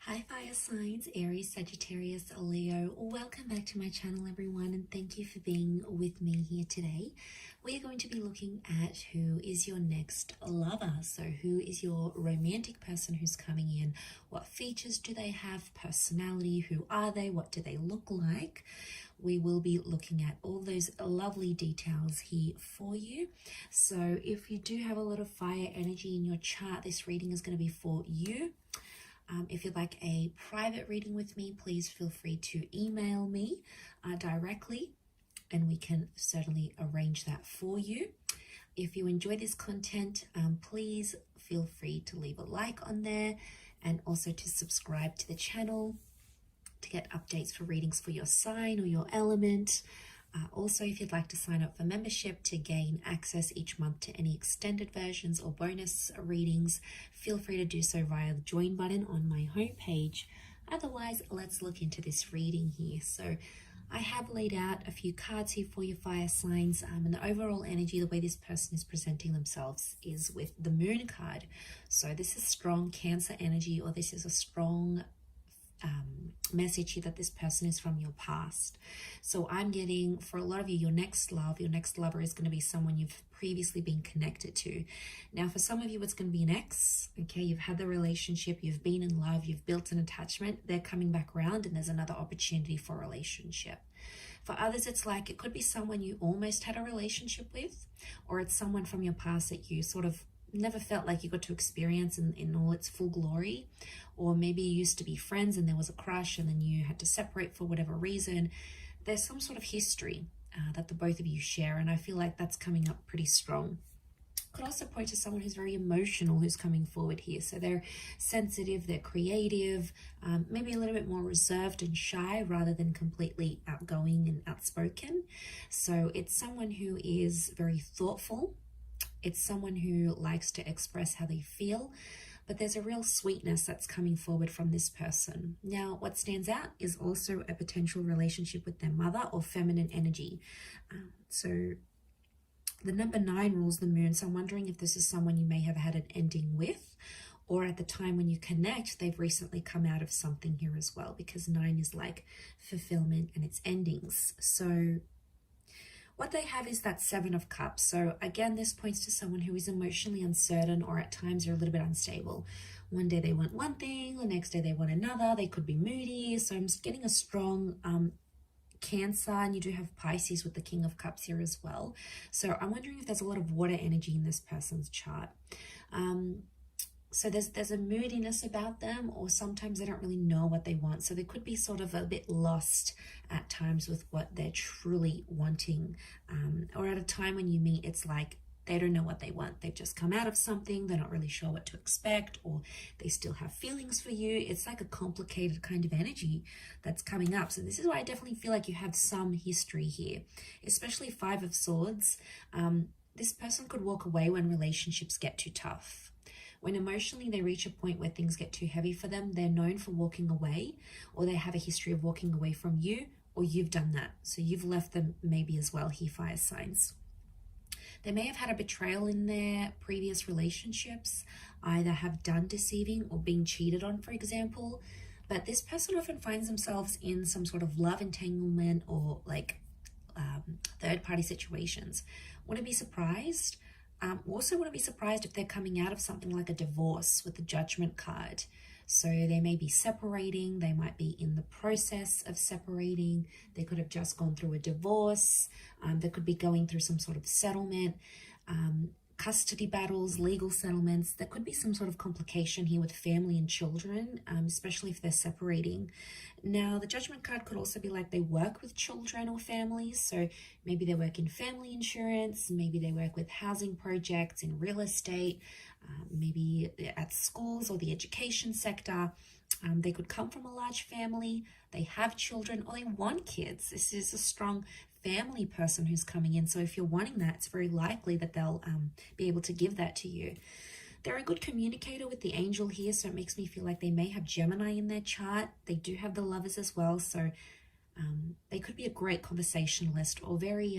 Hi fire signs, Aries, Sagittarius, Leo. Welcome back to my channel everyone, and thank you for being with me here today. We are going to be looking at who is your next lover. So who is your romantic person who's coming in? What features do they have? Personality, who are they? What do they look like? We will be looking at all those lovely details here for you. So if you do have a lot of fire energy in your chart, this reading is going to be for you. If you'd like a private reading with me, please feel free to email me directly, and we can certainly arrange that for you. If you enjoy this content, please feel free to leave a like on there and also to subscribe to the channel to get updates for readings for your sign or your element. Also, if you'd like to sign up for membership to gain access each month to any extended versions or bonus readings, feel free to do so via the join button on my homepage. Otherwise, let's look into this reading here. So I have laid out a few cards here for your fire signs, and the overall energy, the way this person is presenting themselves is with the moon card. So this is strong Cancer energy, or this is a strong message here that this person is from your past. So I'm getting, for a lot of you, your next lover is going to be someone you've previously been connected to. Now for some of you it's going to be an ex. Okay, you've had the relationship, you've been in love, you've built an attachment, they're coming back around and there's another opportunity for a relationship. For others, it's like it could be someone you almost had a relationship with, or it's someone from your past that you sort of never felt like you got to experience in all its full glory. Or maybe you used to be friends and there was a crush and then you had to separate for whatever reason. There's some sort of history that the both of you share, and I feel like that's coming up pretty strong. Could also point to someone who's very emotional who's coming forward here. So they're sensitive, they're creative, maybe a little bit more reserved and shy rather than completely outgoing and outspoken. So it's someone who is very thoughtful. It's someone who likes to express how they feel, but there's a real sweetness that's coming forward from this person. Now, what stands out is also a potential relationship with their mother or feminine energy. So the number 9 rules the moon, so I'm wondering if this is someone you may have had an ending with, or at the time when you connect, they've recently come out of something here as well, because 9 is like fulfillment and its endings. So what they have is that 7 of Cups. So again, this points to someone who is emotionally uncertain, or at times are a little bit unstable. One day they want one thing, the next day they want another. They could be moody. So I'm getting a strong Cancer, and you do have Pisces with the King of Cups here as well. So I'm wondering if there's a lot of water energy in this person's chart. So there's a moodiness about them, or sometimes they don't really know what they want. So they could be sort of a bit lost at times with what they're truly wanting. Or at a time when you meet, it's like they don't know what they want. They've just come out of something. They're not really sure what to expect, or they still have feelings for you. It's like a complicated kind of energy that's coming up. So this is why I definitely feel like you have some history here, especially 5 of Swords. This person could walk away when relationships get too tough. When emotionally they reach a point where things get too heavy for them, they're known for walking away, or they have a history of walking away from you, or you've done that. So you've left them maybe as well here, fire signs. They may have had a betrayal in their previous relationships, either have done deceiving or been cheated on, for example. But this person often finds themselves in some sort of love entanglement or like third-party situations. Wouldn't be surprised. Also wouldn't be surprised if they're coming out of something like a divorce with the Judgment card. So they may be separating, they might be in the process of separating, they could have just gone through a divorce, they could be going through some sort of settlement, custody battles, legal settlements. There could be some sort of complication here with family and children, especially if they're separating. Now, the Judgment card could also be like they work with children or families. So maybe they work in family insurance, maybe they work with housing projects, in real estate, maybe at schools or the education sector. They could come from a large family, they have children, or they want kids. This is a strong family person who's coming in. So if you're wanting that, it's very likely that they'll be able to give that to you. They're a good communicator with the angel here, so it makes me feel like they may have Gemini in their chart. They do have the Lovers as well, so they could be a great conversationalist, or very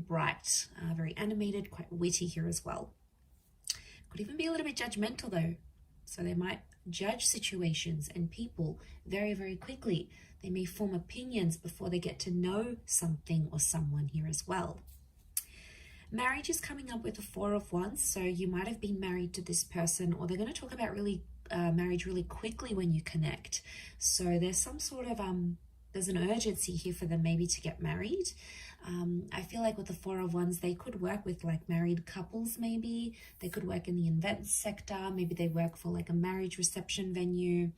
bright, very animated, quite witty here as well. Could even be a little bit judgmental though. So they might judge situations and people very, very quickly. They may form opinions before they get to know something or someone here as well. Marriage is coming up with the Four of Wands, so you might have been married to this person, or they're going to talk about marriage really quickly when you connect. So there's some sort of there's an urgency here for them maybe to get married. I feel like with the Four of Wands, they could work with like married couples maybe. They could work in the events sector. Maybe they work for like a marriage reception venue,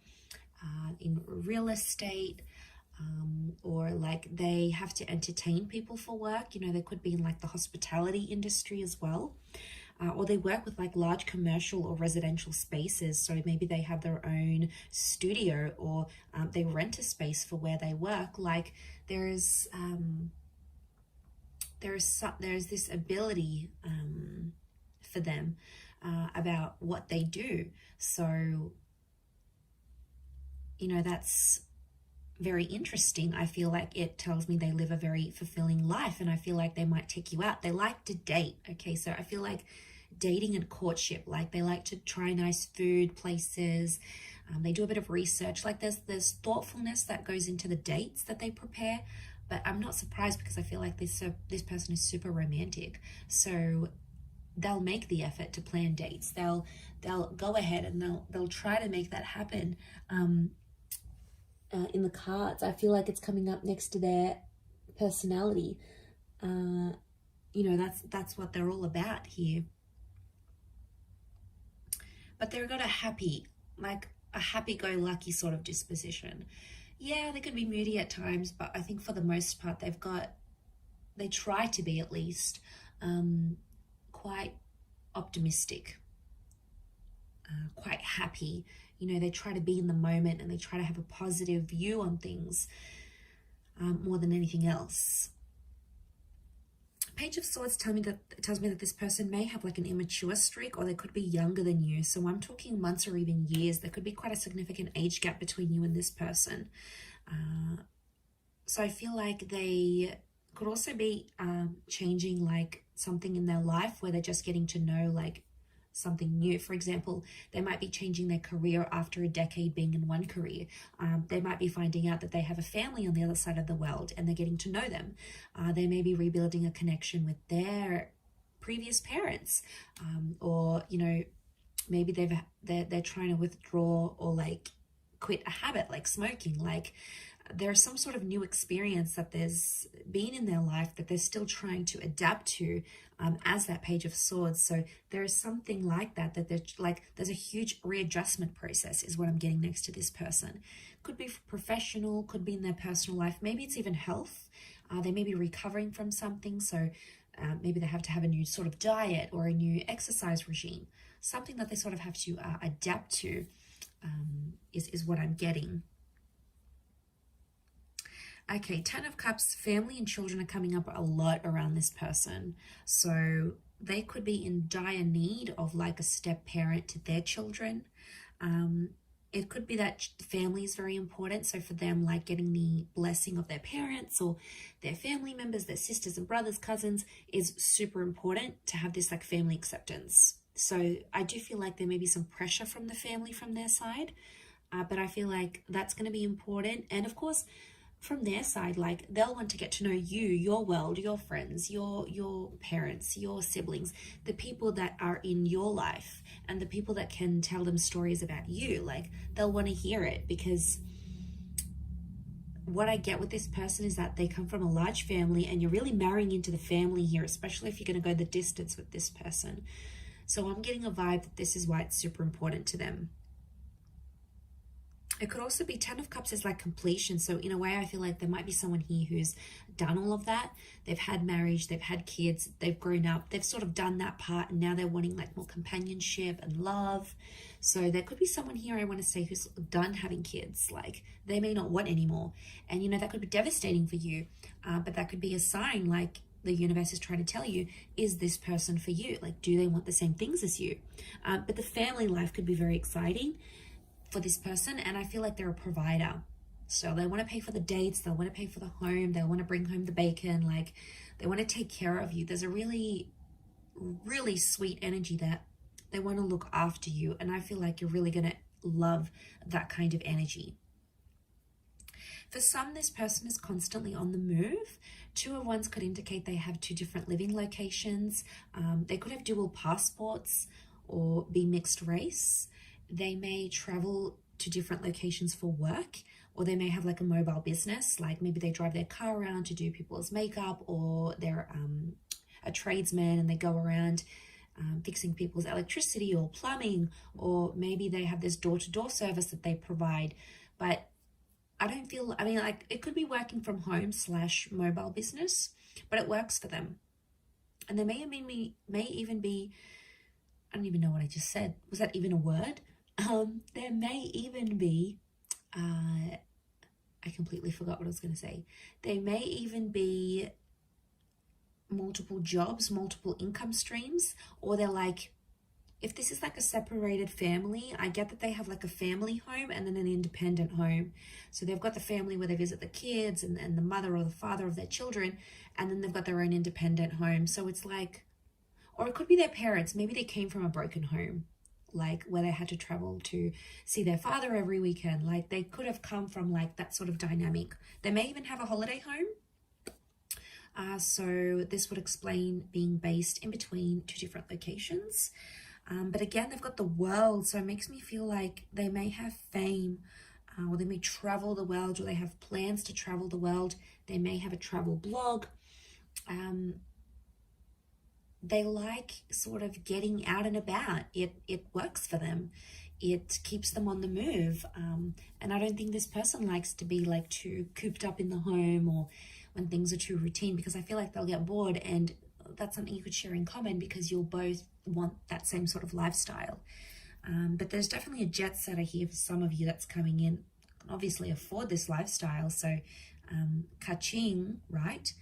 in real estate, or like they have to entertain people for work. You know, they could be in like the hospitality industry as well. Or they work with like large commercial or residential spaces. So maybe they have their own studio, or they rent a space for where they work. Like there's this ability for them about what they do. So, you know, that's very interesting. I feel like it tells me they live a very fulfilling life, and I feel like they might take you out. They like to date. Okay, so I feel like dating and courtship, like they like to try nice food places. They do a bit of research. Like there's thoughtfulness that goes into the dates that they prepare. But I'm not surprised, because I feel like this person is super romantic. So they'll make the effort to plan dates. They'll go ahead and they'll try to make that happen. In the cards, I feel like it's coming up next to their personality. You know, that's what they're all about here. But they've got a happy-go-lucky sort of disposition. Yeah, they could be moody at times, but I think for the most part, they try to be at least quite optimistic, quite happy. You know, they try to be in the moment, and they try to have a positive view on things more than anything else. Page of Swords tells me that this person may have like an immature streak, or they could be younger than you. So I'm talking months or even years. There could be quite a significant age gap between you and this person. So I feel like they could also be changing like something in their life, where they're just getting to know like something new. For example, they might be changing their career after a decade being in one career. They might be finding out that they have a family on the other side of the world, and they're getting to know them. They may be rebuilding a connection with their previous parents, or you know, maybe they're trying to withdraw or like quit a habit like smoking. Like there's some sort of new experience that there's been in their life that they're still trying to adapt to, as that Page of Swords. So there is something like that there's a huge readjustment process is what I'm getting next to this person. Could be professional, could be in their personal life. Maybe it's even health. They may be recovering from something. So maybe they have to have a new sort of diet or a new exercise regime. Something that they sort of have to adapt to is what I'm getting. Okay, Ten of Cups, family and children are coming up a lot around this person. So they could be in dire need of like a step parent to their children. It could be that family is very important. So for them, like getting the blessing of their parents or their family members, their sisters and brothers, cousins, is super important to have this like family acceptance. So I do feel like there may be some pressure from the family from their side, but I feel like that's going to be important. And of course, from their side, like they'll want to get to know you, your world, your friends, your parents, your siblings, the people that are in your life, and the people that can tell them stories about you. Like they'll want to hear it, because what I get with this person is that they come from a large family, and you're really marrying into the family here, especially if you're going to go the distance with this person. So I'm getting a vibe that this is why it's super important to them. It could also be Ten of Cups is like completion. So in a way, I feel like there might be someone here who's done all of that. They've had marriage, they've had kids, they've grown up, they've sort of done that part, and now they're wanting like more companionship and love. So there could be someone here, I want to say, who's done having kids. Like they may not want anymore. And you know, that could be devastating for you, but that could be a sign like the universe is trying to tell you, is this person for you? Like, do they want the same things as you? But the family life could be very exciting for this person, and I feel like they're a provider. So they want to pay for the dates, they want to pay for the home, they want to bring home the bacon, like they want to take care of you. There's a really, really sweet energy that They want to look after you. And I feel like you're really going to love that kind of energy. For some, this person is constantly on the move. 2 of Wands could indicate they have 2 different living locations. They could have dual passports or be mixed race. They may travel to different locations for work, or they may have like a mobile business, like maybe they drive their car around to do people's makeup, or they're a tradesman and they go around fixing people's electricity or plumbing, or maybe they have this door-to-door service that they provide. But I don't feel, I mean, like it could be working from home / mobile business, but it works for them. And there may even be, I don't even know what I just said. Was that even a word? There may even be, I completely forgot what I was going to say. There may even be multiple jobs, multiple income streams, or they're like, if this is like a separated family, I get that they have like a family home and then an independent home. So they've got the family where they visit the kids and the mother or the father of their children, and then they've got their own independent home. So it's like, or it could be their parents. Maybe they came from a broken home, like where they had to travel to see their father every weekend. Like they could have come from like that sort of dynamic. They may even have a holiday home. So this would explain being based in between 2 different locations. But again, they've got the world, so it makes me feel like they may have fame, or they may travel the world, or they have plans to travel the world. They may have a travel blog. They like sort of getting out and about. It works for them. It keeps them on the move. And I don't think this person likes to be like too cooped up in the home, or when things are too routine, because I feel like they'll get bored, and that's something you could share in common because you'll both want that same sort of lifestyle. But there's definitely a jet setter here for some of you that's coming in, can obviously afford this lifestyle. So ka-ching, right?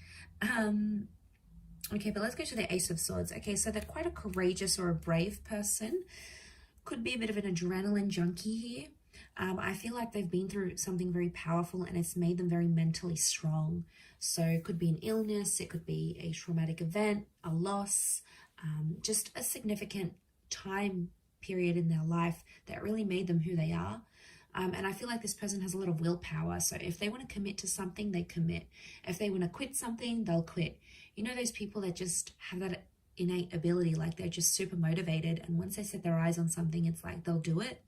Okay, but let's go to the Ace of Swords. Okay, so they're quite a courageous or a brave person. Could be a bit of an adrenaline junkie here. I feel like they've been through something very powerful and it's made them very mentally strong. So it could be an illness, it could be a traumatic event, a loss, just a significant time period in their life that really made them who they are. And I feel like this person has a lot of willpower. So if they want to commit to something, they commit. If they want to quit something, they'll quit. You know, those people that just have that innate ability, like they're just super motivated. And once they set their eyes on something, it's like they'll do it.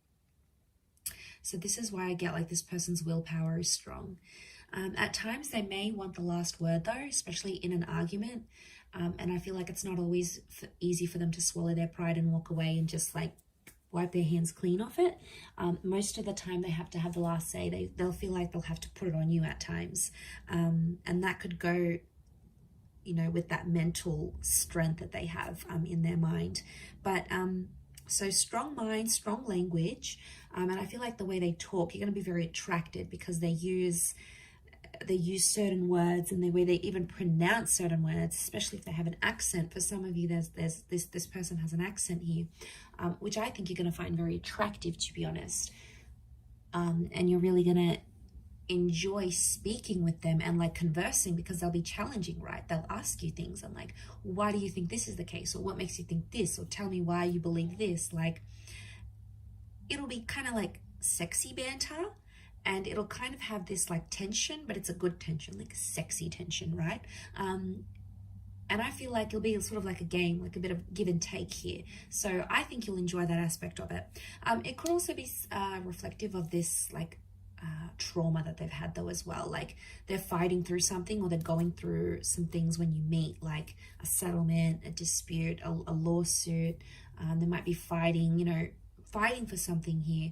So this is why I get like this person's willpower is strong. At times they may want the last word though, especially in an argument. And I feel like it's not always easy for them to swallow their pride and walk away and just like wipe their hands clean off it. Most of the time they have to have the last say. They'll feel like they'll have to put it on you at times. And that could go, you know, with that mental strength that they have in their mind. But so strong mind, strong language. And I feel like the way they talk, you're going to be very attracted because they use certain words, and the way they even pronounce certain words, especially if they have an accent. For some of you, this person has an accent here, which I think you're going to find very attractive, to be honest. And you're really going to enjoy speaking with them and like conversing, because they'll be challenging, right? They'll ask you things and like, why do you think this is the case? Or what makes you think this? Or tell me why you believe this. Like, it'll be kind of like sexy banter. And it'll kind of have this like tension, but it's a good tension, like a sexy tension, right? And I feel like it'll be sort of like a game, like a bit of give and take here. So I think you'll enjoy that aspect of it. It could also be reflective of this like trauma that they've had though as well. Like they're fighting through something, or they're going through some things when you meet, like a settlement, a dispute, a lawsuit. They might be fighting, you know, fighting for something here.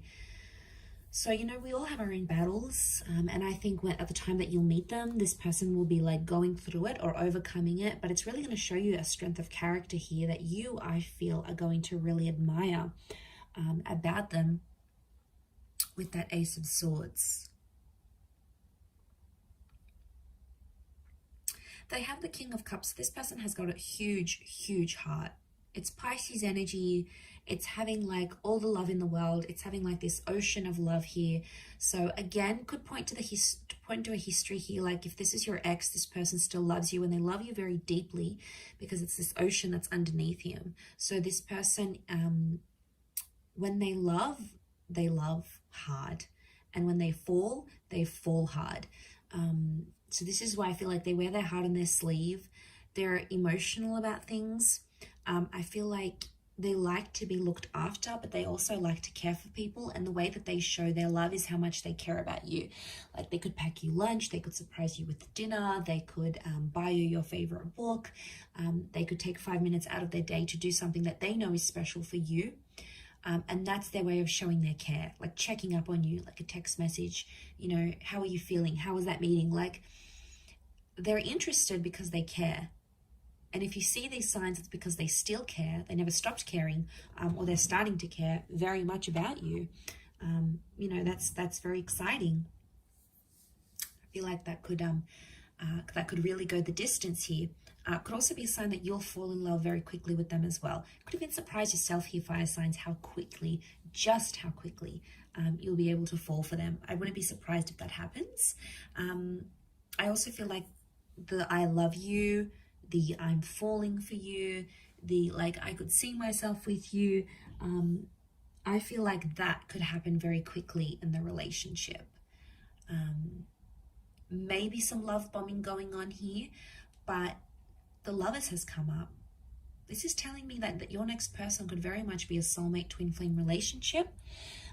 So, you know, we all have our own battles. And I think at the time that you'll meet them, this person will be like going through it or overcoming it. But it's really going to show you a strength of character here that you, I feel, are going to really admire about them with that Ace of Swords. They have the King of Cups. This person has got a huge, huge heart. It's Pisces energy. It's having like all the love in the world. It's having like this ocean of love here. So again, could point to a history here. Like if this is your ex, this person still loves you and they love you very deeply because it's this ocean that's underneath him. So this person, when they love hard. And when they fall hard. So this is why I feel like they wear their heart on their sleeve. They're emotional about things. I feel like they like to be looked after, but they also like to care for people. And the way that they show their love is how much they care about you. Like they could pack you lunch, they could surprise you with dinner, they could buy you your favorite book. They could take 5 minutes out of their day to do something that they know is special for you. And that's their way of showing their care, like checking up on you, like a text message, you know, how are you feeling? How was that meeting? Like they're interested because they care. And if you see these signs, it's because they still care. They never stopped caring, or they're starting to care very much about you. You know, that's very exciting. I feel like that could really go the distance here. Could also be a sign that you'll fall in love very quickly with them as well. Could even surprise yourself here, fire signs, just how quickly you'll be able to fall for them. I wouldn't be surprised if that happens. I also feel like the I love you, the I'm falling for you, the like I could see myself with you. I feel like that could happen very quickly in the relationship. Maybe some love bombing going on here, but the Lovers has come up. This is telling me that your next person could very much be a soulmate twin flame relationship.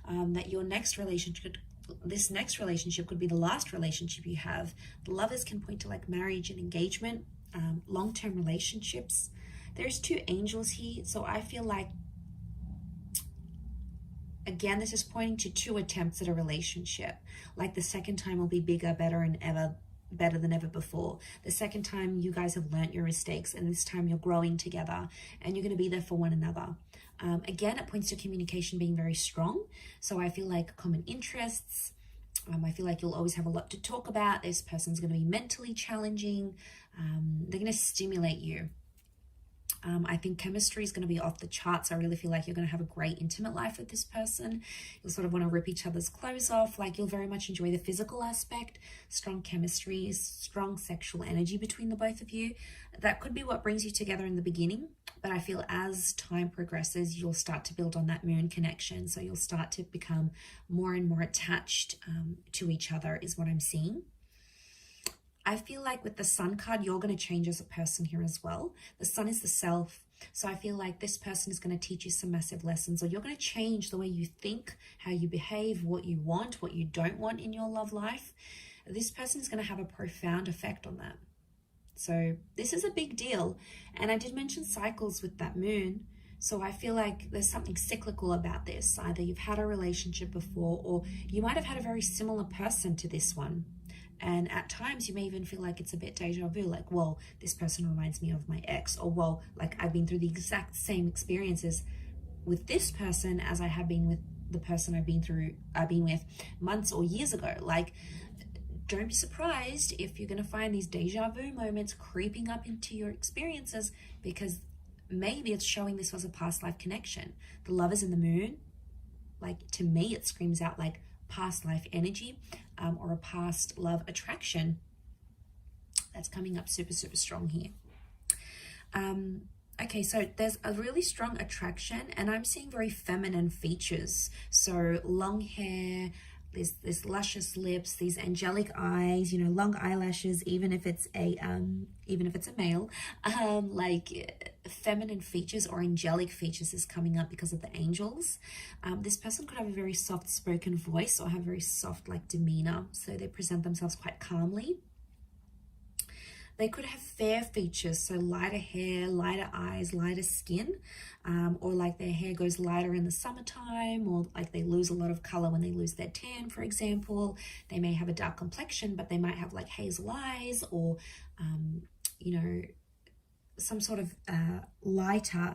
That your next relationship, this next relationship could be the last relationship you have. The Lovers can point to like marriage and engagement, long-term relationships. There's 2 angels here, so I feel like, again, this is pointing to 2 attempts at a relationship. Like the second time will be bigger, better than ever before. The second time you guys have learnt your mistakes, and this time you're growing together and you're going to be there for one another. Again, it points to communication being very strong. So I feel like common interests. I feel like you'll always have a lot to talk about. This person's going to be mentally challenging. They're going to stimulate you. I think chemistry is going to be off the charts. I really feel like you're going to have a great intimate life with this person. You'll sort of want to rip each other's clothes off. Like you'll very much enjoy the physical aspect, strong chemistry, strong sexual energy between the both of you. That could be what brings you together in the beginning. But I feel as time progresses, you'll start to build on that moon connection. So you'll start to become more and more attached to each other is what I'm seeing. I feel like with the Sun card, you're going to change as a person here as well. The Sun is the self. So I feel like this person is going to teach you some massive lessons, or you're going to change the way you think, how you behave, what you want, what you don't want in your love life. This person is going to have a profound effect on that. So this is a big deal. And I did mention cycles with that moon. So I feel like there's something cyclical about this. Either you've had a relationship before, or you might have had a very similar person to this one. And at times you may even feel like it's a bit deja vu, like, well, this person reminds me of my ex, or well, like I've been through the exact same experiences with this person as I have been with the person I've been with months or years ago. Like, don't be surprised if you're going to find these deja vu moments creeping up into your experiences, because maybe it's showing this was a past life connection. The Lovers in the moon, like to me, it screams out like past life energy, or a past love attraction that's coming up super, super strong here. Okay, so there's a really strong attraction, and I'm seeing very feminine features. So long hair, this luscious lips, these angelic eyes, you know, long eyelashes, even if it's a male, like feminine features or angelic features is coming up because of the angels. This person could have a very soft spoken voice or have very soft like demeanor, so they present themselves quite calmly. They could have fair features, so lighter hair, lighter eyes, lighter skin, or like their hair goes lighter in the summertime, or like they lose a lot of color when they lose their tan, for example. They may have a dark complexion, but they might have like hazel eyes, or, you know, some sort of lighter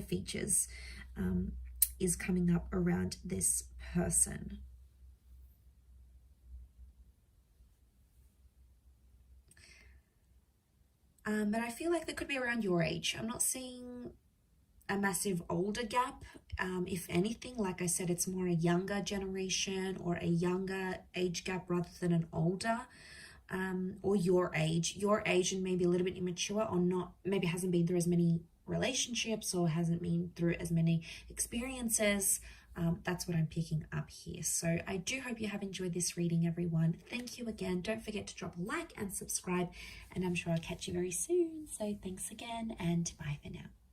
features is coming up around this person. But I feel like that could be around your age. I'm not seeing a massive older gap. If anything, like I said, it's more a younger generation or a younger age gap rather than an older, or your age and maybe a little bit immature, or not, maybe hasn't been through as many relationships or hasn't been through as many experiences. That's what I'm picking up here. So I do hope you have enjoyed this reading, everyone. Thank you again. Don't forget to drop a like and subscribe, and I'm sure I'll catch you very soon. So thanks again, and bye for now.